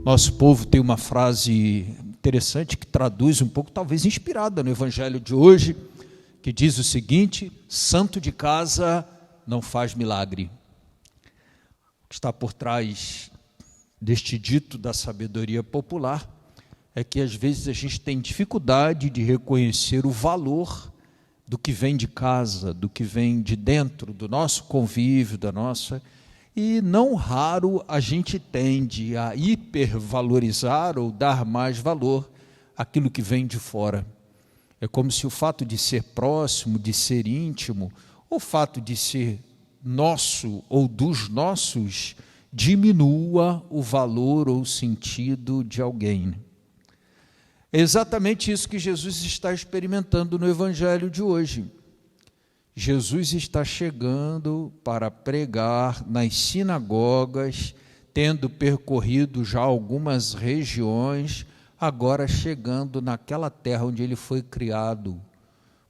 Nosso povo tem uma frase interessante que traduz um pouco, talvez inspirada no Evangelho de hoje, que diz o seguinte: santo de casa não faz milagre. O que está por trás deste dito da sabedoria popular é que às vezes a gente tem dificuldade de reconhecer o valor do que vem de casa, do que vem de dentro, do nosso convívio, da nossa... E não raro a gente tende a hipervalorizar ou dar mais valor àquilo que vem de fora. É como se o fato de ser próximo, de ser íntimo, o fato de ser nosso ou dos nossos, diminua o valor ou o sentido de alguém. É exatamente isso que Jesus está experimentando no Evangelho de hoje. Jesus está chegando para pregar nas sinagogas, tendo percorrido já algumas regiões, agora chegando naquela terra onde ele foi criado,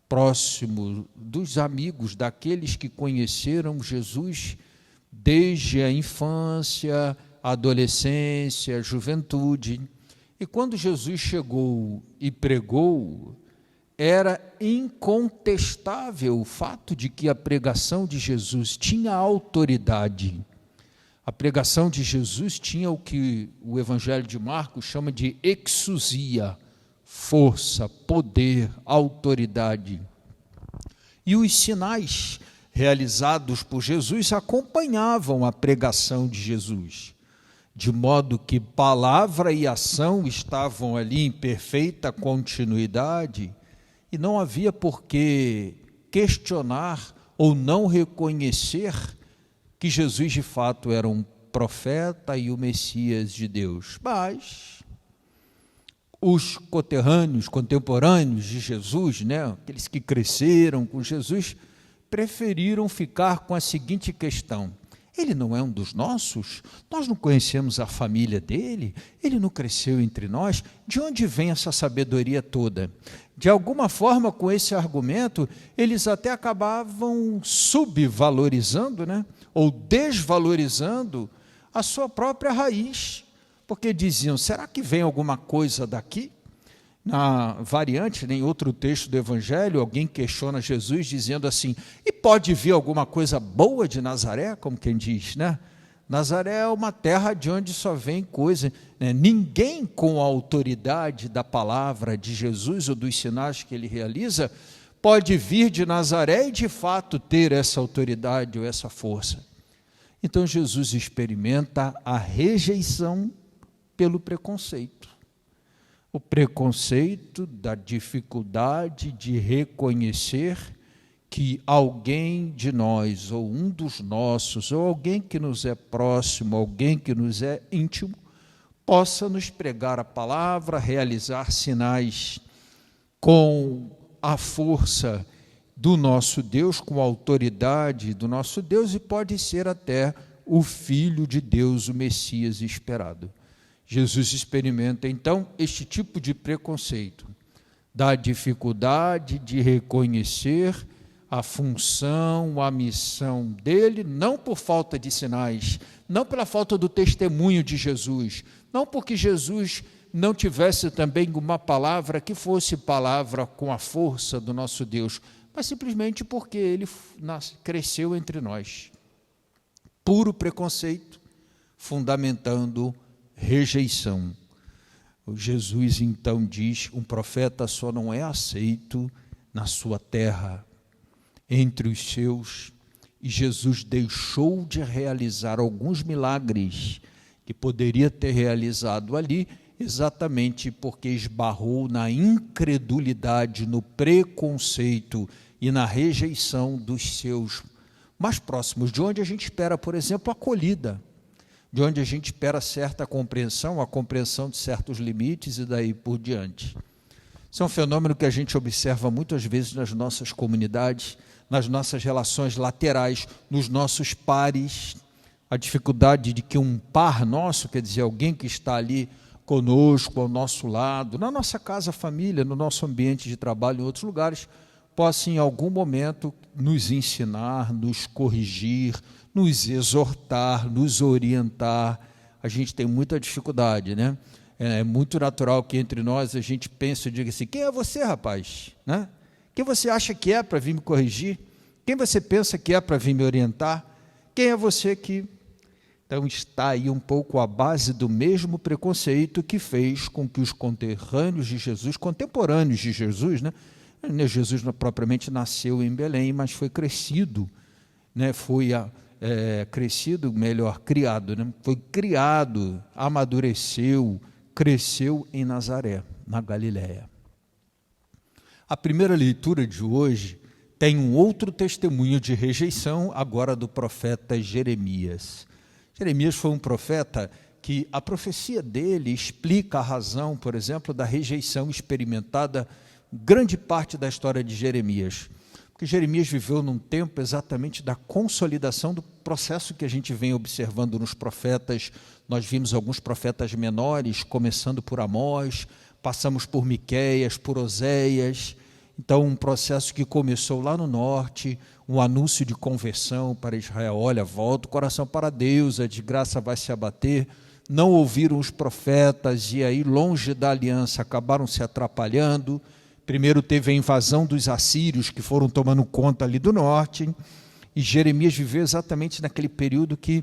próximo dos amigos, daqueles que conheceram Jesus desde a infância, a adolescência, a juventude. E quando Jesus chegou e pregou, era incontestável o fato de que a pregação de Jesus tinha autoridade. A pregação de Jesus tinha o que o Evangelho de Marcos chama de exousia, força, poder, autoridade. E os sinais realizados por Jesus acompanhavam a pregação de Jesus, de modo que palavra e ação estavam ali em perfeita continuidade, e não havia por que questionar ou não reconhecer que Jesus de fato era um profeta e o Messias de Deus. Mas os contemporâneos de Jesus, aqueles que cresceram com Jesus, preferiram ficar com a seguinte questão: ele não é um dos nossos? Nós não conhecemos a família dele? Ele não cresceu entre nós? De onde vem essa sabedoria toda? De alguma forma, com esse argumento, eles até acabavam subvalorizando, ou desvalorizando a sua própria raiz, porque diziam: será que vem alguma coisa daqui? Na variante, em outro texto do Evangelho, alguém questiona Jesus dizendo assim: e pode vir alguma coisa boa de Nazaré? Como quem diz, Nazaré é uma terra de onde só vem coisa, Ninguém com a autoridade da palavra de Jesus ou dos sinais que ele realiza pode vir de Nazaré e de fato ter essa autoridade ou essa força. Então Jesus experimenta a rejeição pelo preconceito. O preconceito da dificuldade de reconhecer que alguém de nós, ou um dos nossos, ou alguém que nos é próximo, alguém que nos é íntimo, possa nos pregar a palavra, realizar sinais com a força do nosso Deus, com a autoridade do nosso Deus, e pode ser até o Filho de Deus, o Messias esperado. Jesus experimenta, então, este tipo de preconceito, da dificuldade de reconhecer a função, a missão dele, não por falta de sinais, não pela falta do testemunho de Jesus, não porque Jesus não tivesse também uma palavra que fosse palavra com a força do nosso Deus, mas simplesmente porque ele cresceu entre nós. Puro preconceito, fundamentando rejeição. Jesus então diz: um profeta só não é aceito na sua terra, entre os seus, e Jesus deixou de realizar alguns milagres que poderia ter realizado ali, exatamente porque esbarrou na incredulidade, no preconceito e na rejeição dos seus mais próximos, de onde a gente espera, por exemplo, acolhida, de onde a gente espera certa compreensão, a compreensão de certos limites e daí por diante. Isso é um fenômeno que a gente observa muitas vezes nas nossas comunidades, nas nossas relações laterais, nos nossos pares, a dificuldade de que um par nosso, quer dizer, alguém que está ali conosco, ao nosso lado, na nossa casa, família, no nosso ambiente de trabalho, em outros lugares, possa em algum momento nos ensinar, nos corrigir, nos exortar, nos orientar, a gente tem muita dificuldade, né? É muito natural que entre nós a gente pense e diga assim: quem é você, rapaz? Né? Quem você acha que é para vir me corrigir? Quem você pensa que é para vir me orientar? Quem é você que... Então está aí um pouco a base do mesmo preconceito que fez com que os conterrâneos de Jesus, contemporâneos de Jesus, né? Jesus não propriamente nasceu em Belém, mas foi crescido, né? Criado, né? Foi criado, amadureceu, cresceu em Nazaré, na Galiléia. A primeira leitura de hoje tem um outro testemunho de rejeição, agora do profeta Jeremias. Jeremias foi um profeta que a profecia dele explica a razão, por exemplo, da rejeição experimentada grande parte da história de Jeremias. Porque Jeremias viveu num tempo exatamente da consolidação do processo que a gente vem observando nos profetas. Nós vimos alguns profetas menores, começando por Amós, passamos por Miqueias, por Oséias. Então, um processo que começou lá no norte, um anúncio de conversão para Israel: olha, volta o coração para Deus, a desgraça vai se abater. Não ouviram os profetas e aí, longe da aliança, acabaram se atrapalhando. Primeiro teve a invasão dos assírios, que foram tomando conta ali do norte, e Jeremias viveu exatamente naquele período que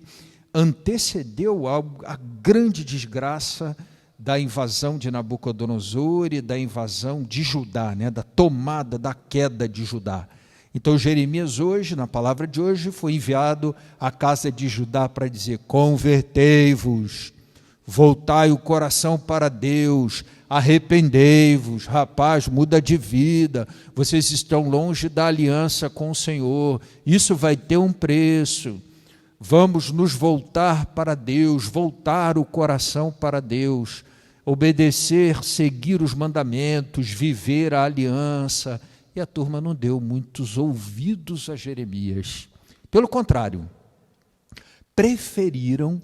antecedeu a grande desgraça da invasão de Nabucodonosor e da invasão de Judá, né, da tomada, da queda de Judá. Então Jeremias hoje, na palavra de hoje, foi enviado à casa de Judá para dizer: convertei-vos, voltai o coração para Deus, arrependei-vos, rapaz, muda de vida, vocês estão longe da aliança com o Senhor, isso vai ter um preço, vamos nos voltar para Deus, voltar o coração para Deus, obedecer, seguir os mandamentos, viver a aliança. E a turma não deu muitos ouvidos a Jeremias. Pelo contrário, preferiram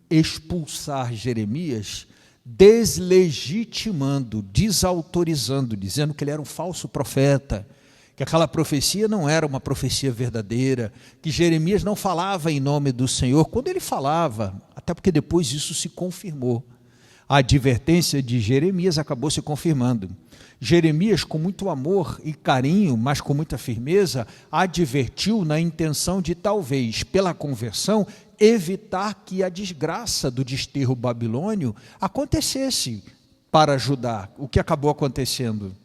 expulsar Jeremias, deslegitimando, desautorizando, dizendo que ele era um falso profeta, que aquela profecia não era uma profecia verdadeira, que Jeremias não falava em nome do Senhor, quando ele falava, até porque depois isso se confirmou. A advertência de Jeremias acabou se confirmando. Jeremias, com muito amor e carinho, mas com muita firmeza, advertiu na intenção de, talvez, pela conversão, evitar que a desgraça do desterro babilônio acontecesse para Judá, o que acabou acontecendo.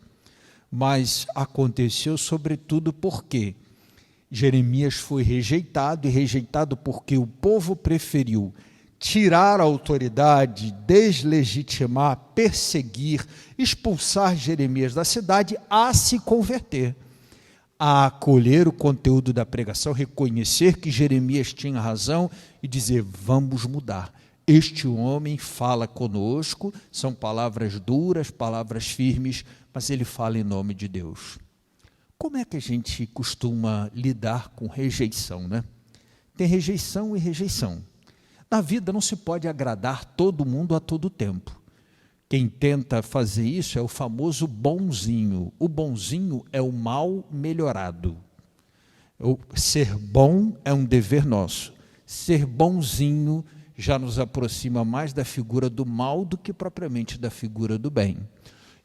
Mas aconteceu sobretudo porque Jeremias foi rejeitado, e rejeitado porque o povo preferiu tirar a autoridade, deslegitimar, perseguir, expulsar Jeremias da cidade, a se converter, a acolher o conteúdo da pregação, reconhecer que Jeremias tinha razão e dizer: vamos mudar. Este homem fala conosco, são palavras duras, palavras firmes, mas ele fala em nome de Deus. Como é que a gente costuma lidar com rejeição, né? Tem rejeição e rejeição. Na vida não se pode agradar todo mundo a todo tempo. Quem tenta fazer isso é o famoso bonzinho. O bonzinho é o mal melhorado. Ser bom é um dever nosso. Ser bonzinho já nos aproxima mais da figura do mal do que propriamente da figura do bem.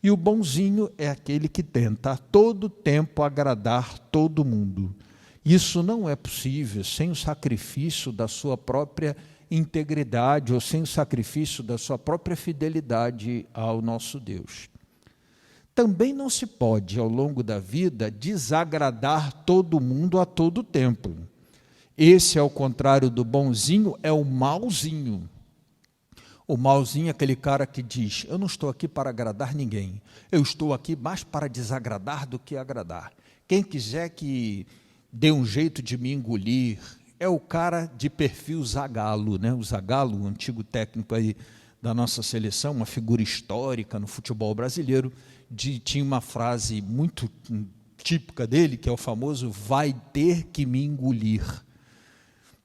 E o bonzinho é aquele que tenta a todo tempo agradar todo mundo. Isso não é possível sem o sacrifício da sua própria integridade ou sem o sacrifício da sua própria fidelidade ao nosso Deus. Também não se pode, ao longo da vida, desagradar todo mundo a todo tempo. Esse, ao contrário do bonzinho, é o malzinho. O malzinho é aquele cara que diz: eu não estou aqui para agradar ninguém, eu estou aqui mais para desagradar do que agradar. Quem quiser que dê um jeito de me engolir, é o cara de perfil Zagallo, né? O Zagallo, o antigo técnico aí da nossa seleção, uma figura histórica no futebol brasileiro, tinha uma frase muito típica dele, que é o famoso: vai ter que me engolir.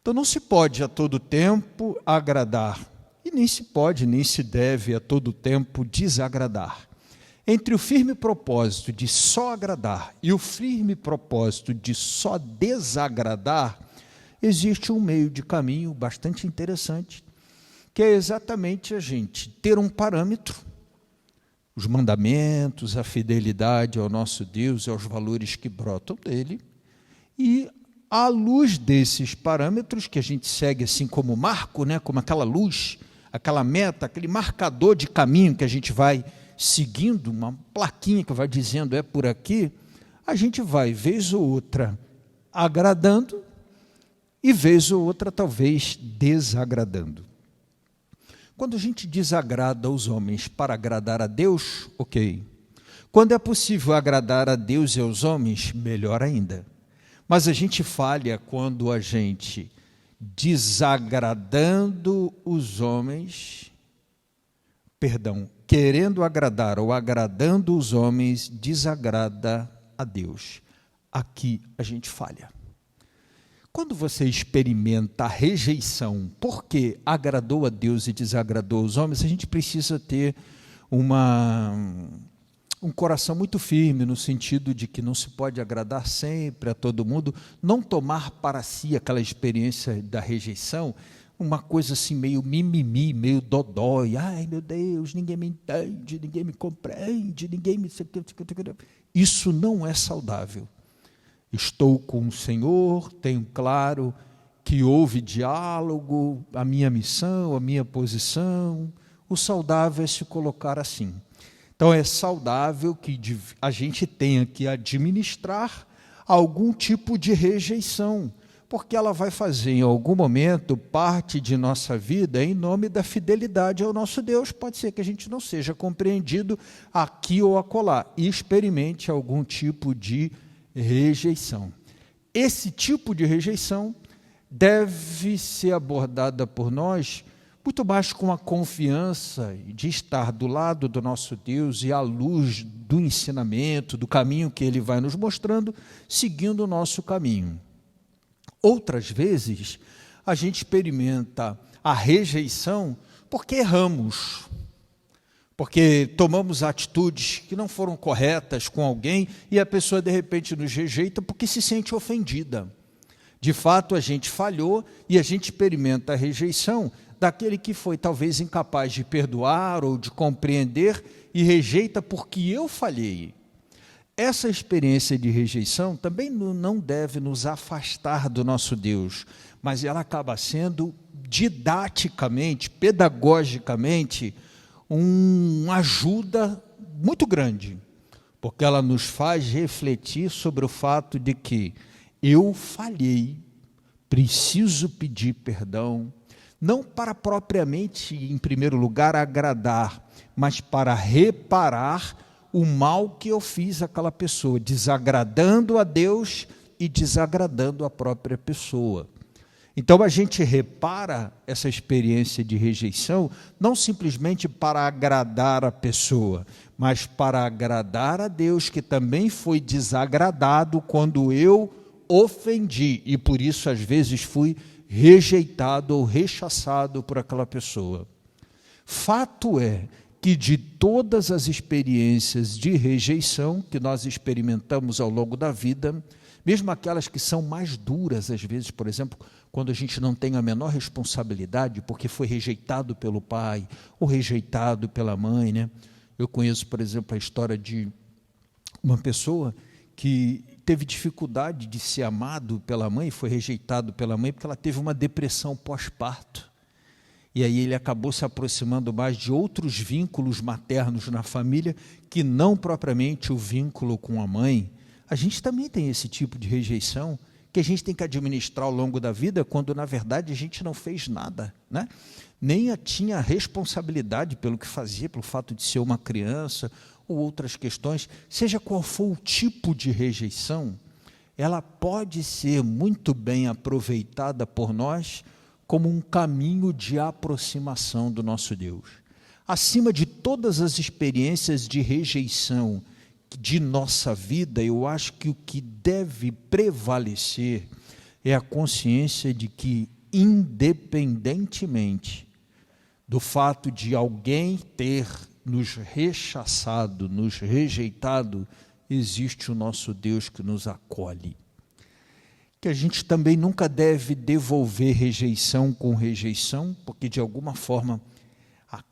Então não se pode a todo tempo agradar, e nem se pode, nem se deve a todo tempo desagradar. Entre o firme propósito de só agradar e o firme propósito de só desagradar, existe um meio de caminho bastante interessante, que é exatamente a gente ter um parâmetro, os mandamentos, a fidelidade ao nosso Deus e aos valores que brotam dele, e à luz desses parâmetros que a gente segue assim como marco, né, como aquela luz, aquela meta, aquele marcador de caminho que a gente vai seguindo, uma plaquinha que vai dizendo é por aqui, a gente vai, vez ou outra, agradando e vez ou outra, talvez, desagradando. Quando a gente desagrada os homens para agradar a Deus, ok. Quando é possível agradar a Deus e aos homens, melhor ainda. Mas a gente falha quando a gente, desagradando os homens, querendo agradar ou agradando os homens, desagrada a Deus. Aqui a gente falha. Quando você experimenta a rejeição porque agradou a Deus e desagradou os homens, a gente precisa ter um coração muito firme, no sentido de que não se pode agradar sempre a todo mundo, não tomar para si aquela experiência da rejeição, uma coisa assim meio mimimi, meio dodói, ai meu Deus, ninguém me entende, ninguém me compreende, ninguém me... Isso não é saudável. Estou com o Senhor, tenho claro que houve diálogo, a minha missão, a minha posição. O saudável é se colocar assim. Então é saudável que a gente tenha que administrar algum tipo de rejeição, porque ela vai fazer em algum momento parte de nossa vida em nome da fidelidade ao nosso Deus. Pode ser que a gente não seja compreendido aqui ou acolá e experimente algum tipo de rejeição. Esse tipo de rejeição deve ser abordada por nós muito mais com a confiança de estar do lado do nosso Deus e à luz do ensinamento, do caminho que Ele vai nos mostrando, seguindo o nosso caminho. Outras vezes, a gente experimenta a rejeição porque erramos, porque tomamos atitudes que não foram corretas com alguém e a pessoa de repente nos rejeita porque se sente ofendida. De fato, a gente falhou e a gente experimenta a rejeição daquele que foi talvez incapaz de perdoar ou de compreender e rejeita porque eu falhei. Essa experiência de rejeição também não deve nos afastar do nosso Deus, mas ela acaba sendo didaticamente, pedagogicamente, uma ajuda muito grande, porque ela nos faz refletir sobre o fato de que eu falhei, preciso pedir perdão, não para propriamente, em primeiro lugar, agradar, mas para reparar o mal que eu fiz àquela pessoa, desagradando a Deus e desagradando a própria pessoa. Então a gente repara essa experiência de rejeição não simplesmente para agradar a pessoa, mas para agradar a Deus, que também foi desagradado quando eu ofendi e por isso às vezes fui rejeitado ou rechaçado por aquela pessoa. Fato é que de todas as experiências de rejeição que nós experimentamos ao longo da vida, mesmo aquelas que são mais duras, às vezes, por exemplo, quando a gente não tem a menor responsabilidade porque foi rejeitado pelo pai ou rejeitado pela mãe, né? Eu conheço, por exemplo, a história de uma pessoa que teve dificuldade de ser amado pela mãe, foi rejeitado pela mãe porque ela teve uma depressão pós-parto. E aí ele acabou se aproximando mais de outros vínculos maternos na família que não propriamente o vínculo com a mãe. A gente também tem esse tipo de rejeição que a gente tem que administrar ao longo da vida, quando na verdade a gente não fez nada, né? Nem tinha responsabilidade pelo que fazia, pelo fato de ser uma criança ou outras questões. Seja qual for o tipo de rejeição, ela pode ser muito bem aproveitada por nós como um caminho de aproximação do nosso Deus. Acima de todas as experiências de rejeição de nossa vida, eu acho que o que deve prevalecer é a consciência de que, independentemente do fato de alguém ter nos rechaçado, nos rejeitado, existe o nosso Deus que nos acolhe, que a gente também nunca deve devolver rejeição com rejeição, porque de alguma forma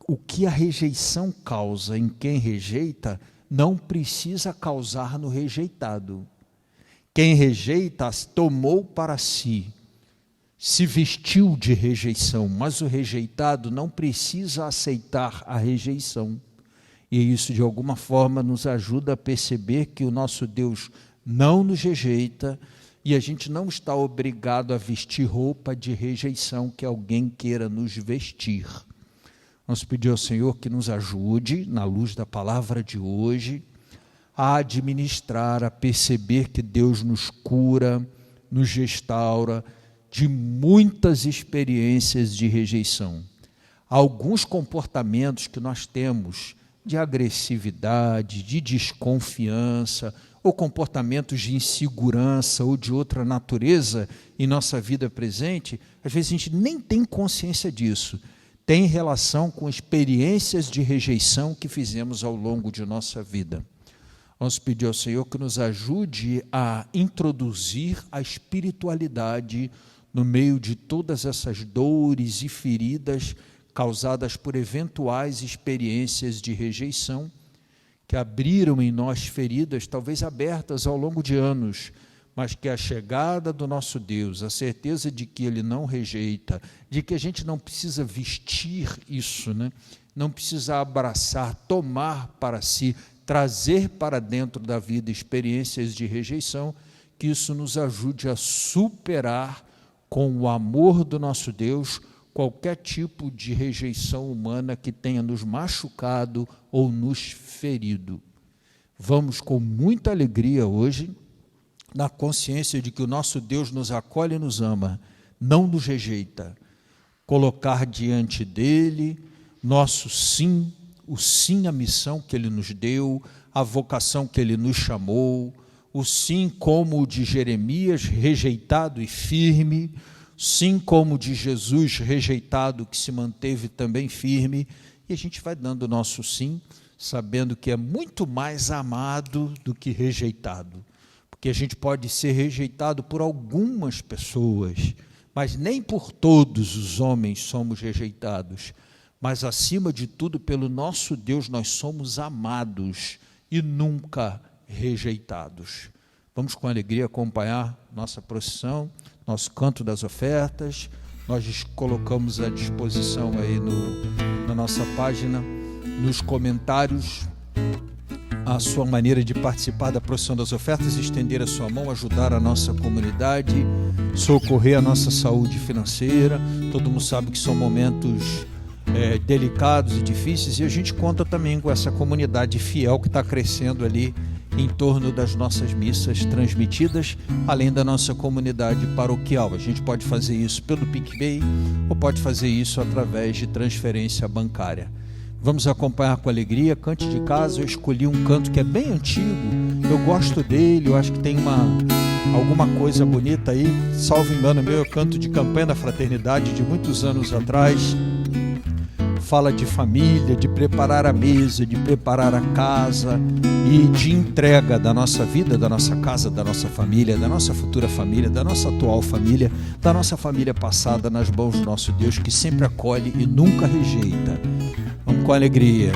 o que a rejeição causa em quem rejeita não precisa causar no rejeitado. Quem rejeita tomou para si, se vestiu de rejeição, mas o rejeitado não precisa aceitar a rejeição. E isso de alguma forma nos ajuda a perceber que o nosso Deus não nos rejeita e a gente não está obrigado a vestir roupa de rejeição que alguém queira nos vestir. Vamos pedir ao Senhor que nos ajude, na luz da palavra de hoje, a administrar, a perceber que Deus nos cura, nos restaura de muitas experiências de rejeição. Alguns comportamentos que nós temos de agressividade, de desconfiança, ou comportamentos de insegurança ou de outra natureza em nossa vida presente, às vezes a gente nem tem consciência disso. Tem relação com experiências de rejeição que fizemos ao longo de nossa vida. Vamos pedir ao Senhor que nos ajude a introduzir a espiritualidade no meio de todas essas dores e feridas causadas por eventuais experiências de rejeição que abriram em nós feridas, talvez abertas ao longo de anos, mas que a chegada do nosso Deus, a certeza de que Ele não rejeita, de que a gente não precisa vestir isso, né? Não precisa abraçar, tomar para si, trazer para dentro da vida experiências de rejeição, que isso nos ajude a superar com o amor do nosso Deus qualquer tipo de rejeição humana que tenha nos machucado ou nos ferido. Vamos com muita alegria hoje, na consciência de que o nosso Deus nos acolhe e nos ama, não nos rejeita, colocar diante dele nosso sim, o sim à missão que ele nos deu, a vocação que ele nos chamou, o sim como o de Jeremias, rejeitado e firme, sim como o de Jesus, rejeitado, que se manteve também firme, e a gente vai dando o nosso sim, sabendo que é muito mais amado do que rejeitado, porque a gente pode ser rejeitado por algumas pessoas, mas nem por todos os homens somos rejeitados, mas acima de tudo pelo nosso Deus nós somos amados e nunca rejeitados. Vamos com alegria acompanhar nossa procissão, nosso canto das ofertas. Nós colocamos à disposição aí na nossa página, nos comentários, a sua maneira de participar da procissão das ofertas, estender a sua mão, ajudar a nossa comunidade, socorrer a nossa saúde financeira. Todo mundo sabe que são momentos delicados e difíceis, e a gente conta também com essa comunidade fiel que está crescendo ali em torno das nossas missas transmitidas, além da nossa comunidade paroquial. A gente pode fazer isso pelo PicPay ou pode fazer isso através de transferência bancária. Vamos acompanhar com alegria, Cante de Casa. Eu escolhi um canto que é bem antigo, eu gosto dele, eu acho que tem alguma coisa bonita aí, salvo engano meu, é o canto de campanha da fraternidade de muitos anos atrás. Fala de família, de preparar a mesa, de preparar a casa e de entrega da nossa vida, da nossa casa, da nossa família, da nossa futura família, da nossa atual família, da nossa família passada nas mãos do nosso Deus, que sempre acolhe e nunca rejeita. Vamos com alegria.